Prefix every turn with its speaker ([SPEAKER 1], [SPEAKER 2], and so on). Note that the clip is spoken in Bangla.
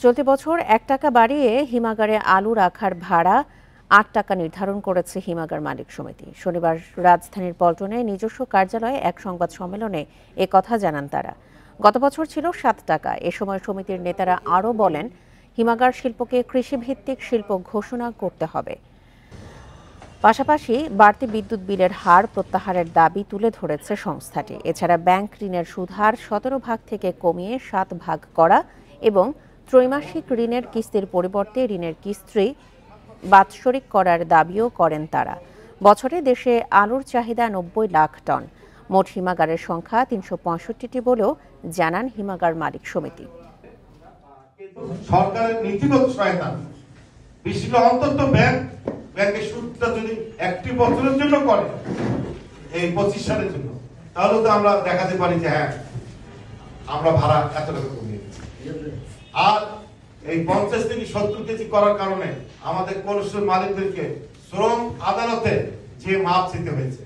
[SPEAKER 1] চলতি বছর ১ টাকা বাড়িয়ে হিমাগারে আলু রাখার ভাড়া ৮ টাকা নির্ধারণ করেছে হিমাগার মালিক সমিতি। শনিবার রাজধানীর পল্টনে নিজস্ব কার্যালয়ে এক সংবাদ সম্মেলনে কথা জানান তারা। গত বছর ছিল ৭ টাকা। এ সময় সমিতির নেতারা আরও বলেন, হিমাগার শিল্পকে কৃষিভিত্তিক শিল্প ঘোষণা করতে হবে। পাশাপাশি বাড়তি বিদ্যুৎ বিলের হার প্রত্যাহারের দাবি তুলে ধরেছে সংস্থাটি। এছাড়া ব্যাংক ঋণের সুদহার ১৭ ভাগ থেকে কমিয়ে ৭ ভাগ করা এবং ত্রৈমাসিক ঋণের কিস্তির পরিবর্তে ঋণের কিস্তি বাৎসরিক করার দাবিও করেন তারা। বছরে দেশে আলুর চাহিদা ৯০ লাখ টন। মোট হিমাগারের সংখ্যা ৩৬৫টি বলেও জানান হিমাগার মালিক সমিতি।
[SPEAKER 2] সরকারের নীতিগত সহায়তা বিশেষ অন্তত ব্যাংকের সুদটা যদি ১টি বছরের জন্য করে এই ২৫ সালের জন্য, তাহলে তো আমরা দেখাতে পারি যে হ্যাঁ আমরা ভাড়া এত টাকা কমিয়ে দিচ্ছি। আর এই ৫০ থেকে ৭০ কেজি করার কারণে আমাদের কোল্ড স্টোর মালিকদেরকে শ্রম আদালতে যে মাপ দিতে হয়েছে।